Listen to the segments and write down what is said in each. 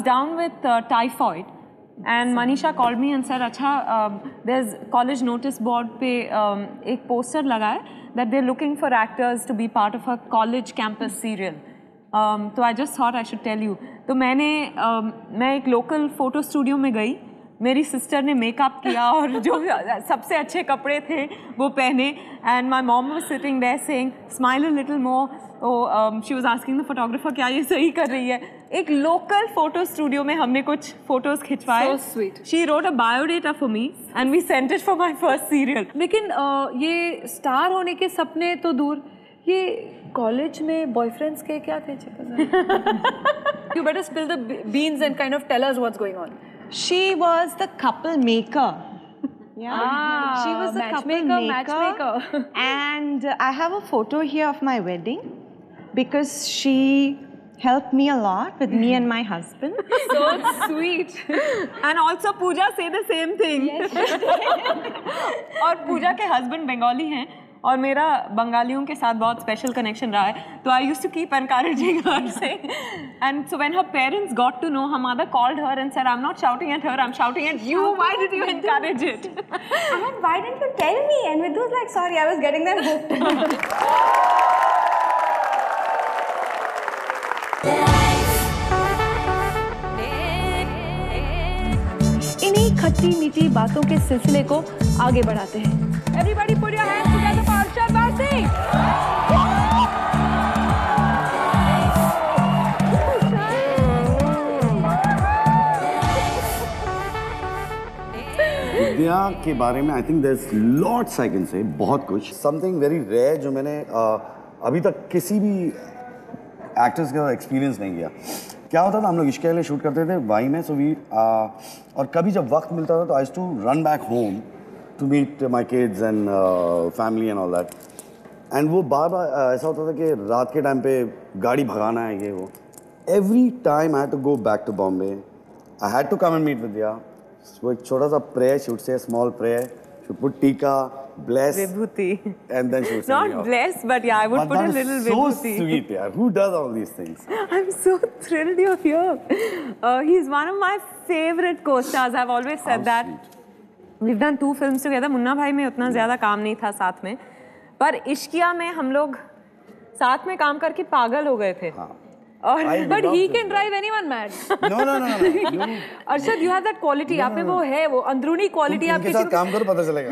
down with typhoid, and Manisha called me and said, "Acha, there's college notice board पे एक poster लगा है that they're looking for actors to be part of a college campus serial." तो I just thought I should tell you. तो मैं एक local photo studio में गई. मेरी सिस्टर ने मेकअप किया और जो सबसे अच्छे कपड़े थे वो पहने, and my mom was sitting there saying smile a little more. She was asking the photographer क्या ये सही कर रही है. एक लोकल फोटो स्टूडियो में हमने कुछ फोटोज खिंचवाए. So sweet. She wrote a biodata for me and we sent it for my first serial. लेकिन ये स्टार होने के सपने तो दूर, ये कॉलेज में बॉयफ्रेंड्स के क्या थे? You better spill the beans and kind of tell us what's going on. She was the couple maker. Yeah, she was the couple matchmaker. And I have a photo here of my wedding because she helped me a lot with me and my husband. So sweet. And also Pooja say the same thing. और पूजा के husband Bengali हैं और मेरा बंगालियों के साथ बहुत special connection रहा है, तो I used to keep encouraging her saying, and so when her parents got to know, her mother called her and said, "I'm not shouting at her, I'm shouting at you. Why did you encourage it?" And why didn't you tell me? And Vidhu was like, "Sorry, I was getting them hooked." इन्हीं खट्टी मीठी बातों के सिलसिले को आगे बढ़ाते हैं. Everybody put your hands together for Arshad Varsi. विद्या के बारे में I think there is lots I can say, बहुत कुछ. समथिंग वेरी रेयर जो मैंने अभी तक किसी भी एक्टर्स का एक्सपीरियंस नहीं किया. क्या होता था, हम लोग इश्क के लिए शूट करते थे वाई में, सो वी और कभी जब वक्त मिलता था तो I used to run back home to meet my kids and family and all that. And वो बार ऐसा होता था कि रात के टाइम पे गाड़ी भगाना है ये वो. Every time I had to go back to Bombay, I had to come and meet Vidya. वो एक छोटा सा prayer, she would say a small prayer, she would put tika, bless, Vibhuti, and then she would send me not off. bless, but yeah, I would put a little Vibhuti. So sweet, yaar. Who does all these things? I'm so thrilled you're here. He's one of my favorite co-stars. I've always said that. Sweet. We've done 2 films together. Munna भाई में उतना ज़्यादा काम नहीं था साथ में, पर इश्किया में हम लोग साथ में काम करके पागल हो गए थे. हाँ. और but he can drive anyone mad. No. Arshad, you have that quality. आप में वो है, वो अंदरूनी quality. आप किसी के साथ काम करो पता चलेगा.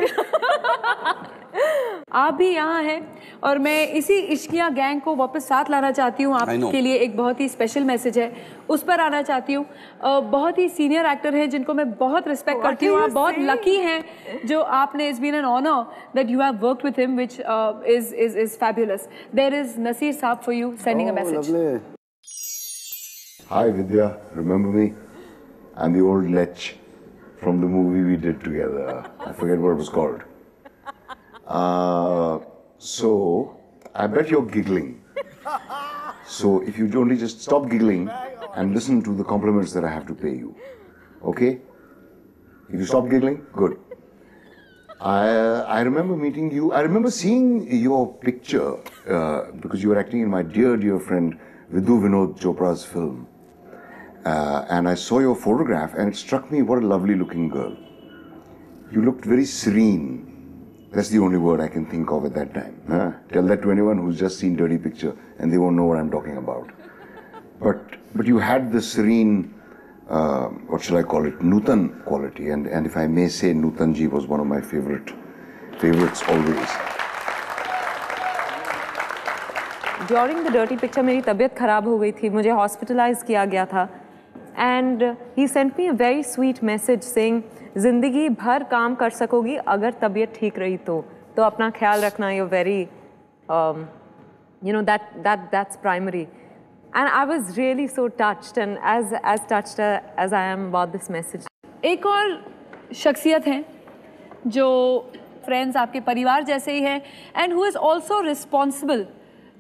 आप भी यहाँ हैं और मैं इसी इश्किया गैंग को वापस साथ लाना चाहती हूँ. आपके लिए एक बहुत ही स्पेशल मैसेज है, उस पर आना चाहती हूँ. बहुत ही सीनियर एक्टर हैं जिनको मैं बहुत रिस्पेक्ट करती हूँ. आप बहुत लकी हैं जो आपने it's been an honour that you have worked with him, which is fabulous. There is Naseer sahab for you sending a message. Hi Vidya, remember me? I'm the old lech from the movie we did together. I forget what it was called. So, I bet you're giggling. So, if you only just stop giggling and listen to the compliments that I have to pay you. Okay? If you stop giggling, good. I remember meeting you. I remember seeing your picture because you were acting in my dear friend Vidhu Vinod Chopra's film. And I saw your photograph and it struck me, what a lovely looking girl. You looked very serene. That's the only word I can think of at that time. Huh? Tell that to anyone who's just seen Dirty Picture and they won't know what I'm talking about. But you had the serene, what shall I call it, Nutan quality. And if I may say, Nutan ji was one of my favorites always. During the Dirty Picture मेरी तबीयत खराब हो गई थी, मुझे hospitalise किया गया था. And he sent me a very sweet message saying, ज़िंदगी भर काम कर सकोगी अगर तबीयत ठीक रही तो अपना ख्याल रखना. You're very, you know, that's primary. And I was really so touched and as touched as I am about this message. एक और शख्सियत हैं जो फ्रेंड्स आपके परिवार जैसे ही हैं and who is also responsible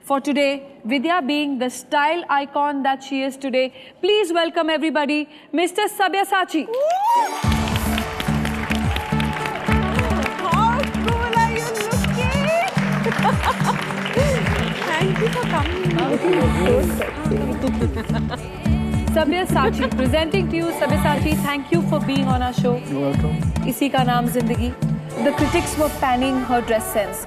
for today, Vidya being the style icon that she is today. Please welcome everybody, Mr. Sabyasachi. How cool are you looking? Thank you for coming. So sexy. Sabyasachi, presenting to you. Sabyasachi, thank you for being on our show. You're welcome. इसी का नाम जिंदगी. The critics were panning her dress sense.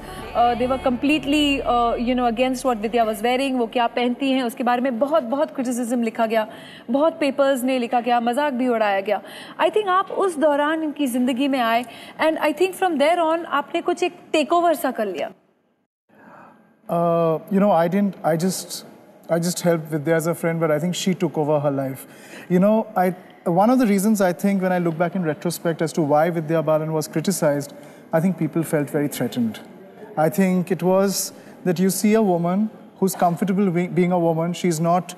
They were completely, against what Vidya was wearing. वो क्या पहनती हैं उसके बारे में बहुत criticism लिखा गया, बहुत papers ने लिखा गया, मजाक भी उड़ाया गया. I think आप उस दौरान इनकी जिंदगी में आए, and I think from there on आपने कुछ एक takeover सा कर लिया. I didn't. I just helped Vidya as a friend, but I think she took over her life. One of the reasons I think when I look back in retrospect as to why Vidya Balan was criticized, I think people felt very threatened. I think it was that you see a woman who's comfortable being a woman. She's not,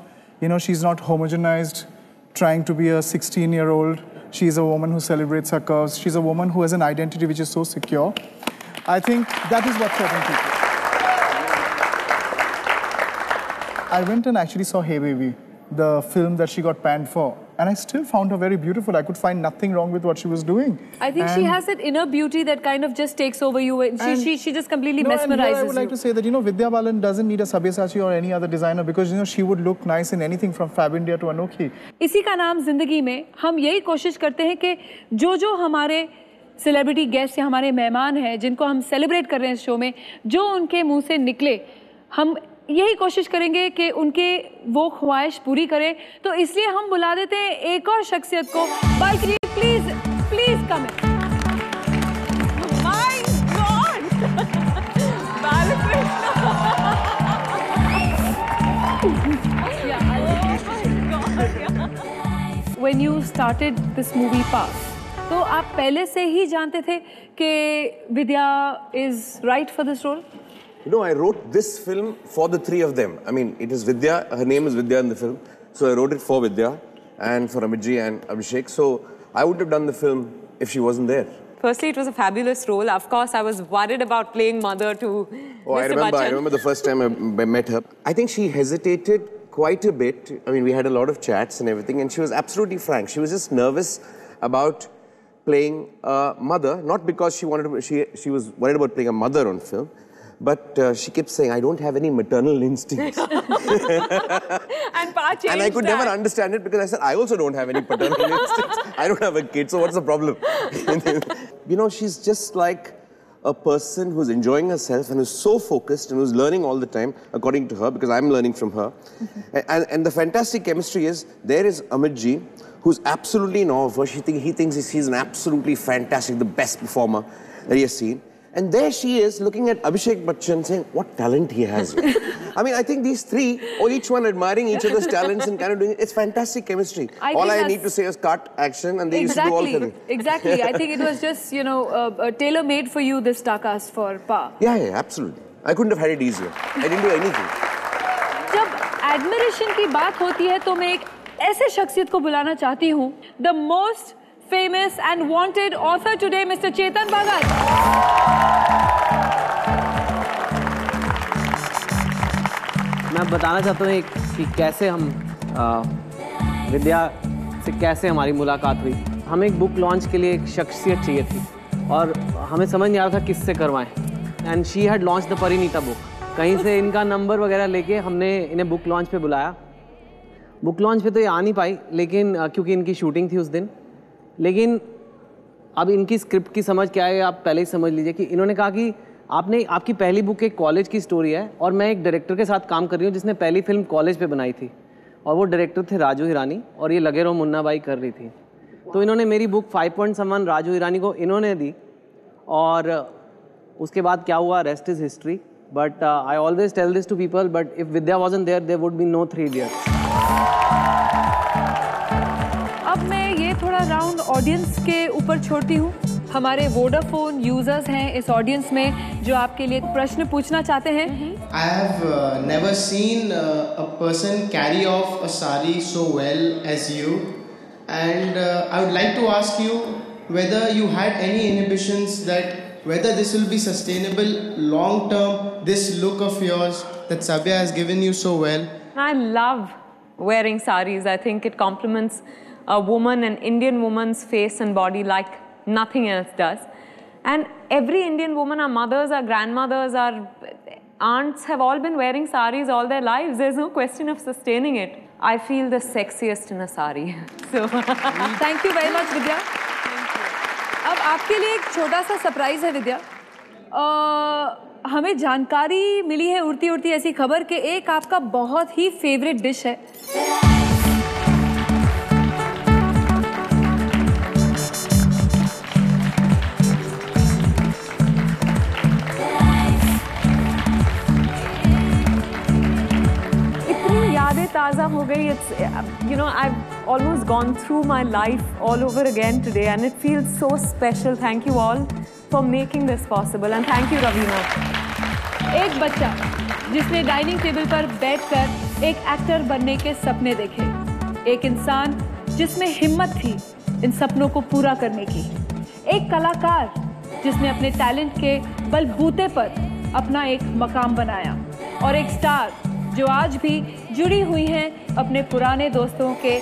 she's not homogenized, trying to be a 16-year-old. She's a woman who celebrates her curves. She's a woman who has an identity which is so secure. I think that is what threatened people. I went and actually saw Hey Baby, the film that she got panned for. And I still found her very beautiful. I could find nothing wrong with what she was doing. I think she has that inner beauty that kind of just takes over you. She just completely mesmerizes I would like to say that, Vidya Balan doesn't need a Sabyasachi or any other designer because, she would look nice in anything from Fab India to Anokhi. इसी का नाम जिंदगी में हम यही कोशिश करते हैं कि जो हमारे सेलिब्रिटी गेस्ट या हमारे मेहमान हैं जिनको हम सेलिब्रेट कर रहे हैं इस शो में, जो उनके मुंह से निकले, हम यही कोशिश करेंगे कि उनके वो ख्वाहिश पूरी करें. तो इसलिए हम बुला देते हैं एक और शख्सियत को. Balcony, please come in. My God! Balakrishna! When you started this movie Pass, तो आप पहले से ही जानते थे कि विद्या is right for this role? I wrote this film for the three of them. I mean, it is Vidya, her name is Vidya in the film. So I wrote it for Vidya and for Amit ji and Abhishek. So I wouldn't have done the film if she wasn't there. Firstly, it was a fabulous role. Of course, I was worried about playing mother to Mr. Bachchan. I remember the first time I met her. I think she hesitated quite a bit. I mean, we had a lot of chats and everything, and she was absolutely frank. She was just nervous about playing a mother, not because she wanted to, she was worried about playing a mother on film. But she kept saying, I don't have any maternal instincts. And Pa changed And I could never understand it because I said, I also don't have any paternal instincts. I don't have a kid, so what's the problem? She's just like a person who's enjoying herself and who's so focused and who's learning all the time, according to her, because I'm learning from her. And the fantastic chemistry is, there is Amit ji, who's absolutely in awe of her. He thinks he's an absolutely fantastic, the best performer that he has seen. And there she is looking at Abhishek Bachchan saying, what talent he has. I mean, I think these three, or each one admiring each other's talents and kind of doing it, it's fantastic chemistry. All I need to say is cut, action, and they used to do all things. Exactly. I think it was just, tailor-made for you, this star cast for Pa. Yeah, absolutely. I couldn't have had it easier. I didn't do anything. जब admiration की बात होती है, तो मैं एक ऐसे शख्सियत को बुलाना चाहती हूँ, the most famous and wanted author today, Mr. Chetan Bhagat. मैं बताना चाहता हूँ कि कैसे हम विद्या से कैसे हमारी मुलाकात हुई. हमें एक बुक लॉन्च के लिए एक शख्सियत चाहिए थी और हमें समझ नहीं आ रहा था किससे करवाएं. And she had launch the Parineeta book. कहीं से इनका नंबर वगैरह लेके हमने इन्हें बुक लॉन्च पे बुलाया. बुक लॉन्च पे तो ये आ नहीं पाई, लेकिन क्योंकि इनकी शूटिंग थी उस दिन. लेकिन अब इनकी स्क्रिप्ट की समझ क्या है आप पहले ही समझ लीजिए कि इन्होंने कहा कि आपकी पहली बुक एक कॉलेज की स्टोरी है और मैं एक डायरेक्टर के साथ काम कर रही हूँ जिसने पहली फिल्म कॉलेज पे बनाई थी और वो डायरेक्टर थे राजू हिरानी और ये लगे रहो मुन्ना बाई कर रही थी. तो इन्होंने मेरी बुक 5.1 राजू हिरानी को इन्होंने दी और उसके बाद क्या हुआ, rest is history. But I always tell this to people, but if Vidya wasn't there there would be no 3 idiots. अब मैं ये थोड़ा राउंड ऑडियंस के ऊपर छोड़ती हूँ. हमारे वोडाफोन यूजर्स हैं इस ऑडियंस में जो आपके लिए प्रश्न पूछना चाहते हैं. I have never seen a person carry off a sari so well as you, and I would like to ask you whether you had any inhibitions that whether this will be sustainable long term, this look of yours that Sabya has given you so well. I love wearing saris. I think it complements a woman, an Indian woman's face and body like nothing else does. And every Indian woman, our mothers, our grandmothers, our aunts have all been wearing saris all their lives. There's no question of sustaining it. I feel the sexiest in a sari. So thank you very much विद्या. अब आपके लिए एक छोटा सा surprise है विद्या. हमें जानकारी मिली है उड़ती उड़ती ऐसी खबर कि एक आपका बहुत ही फेवरेट डिश है. ताज़ा हो गई. It's, you know, I've almost gone through my life all over again today and it feels so special. Thank you all for making this possible and thank you Raveena. एक बच्चा जिसने dining table पर बैठकर एक actor बनने के सपने देखे, एक इंसान जिसमें हिम्मत थी इन सपनों को पूरा करने की, एक कलाकार जिसने अपने टैलेंट के बलबूते पर अपना एक मकाम बनाया और एक स्टार जो आज भी जुड़ी हुई हैं अपने पुराने दोस्तों के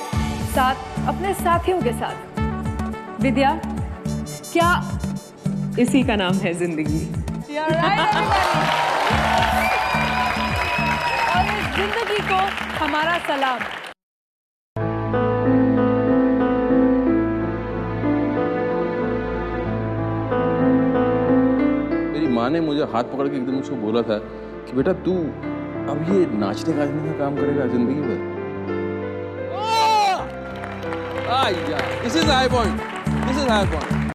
साथ, अपने साथियों के साथ. विद्या, क्या इसी का नाम है जिंदगी? और इस जिंदगी को हमारा सलाम. मेरी माँ ने मुझे हाथ पकड़ के एकदम मुझको बोला था कि बेटा तू अब ये नाचने गाने का काम करेगा जिंदगी भर. This is high point.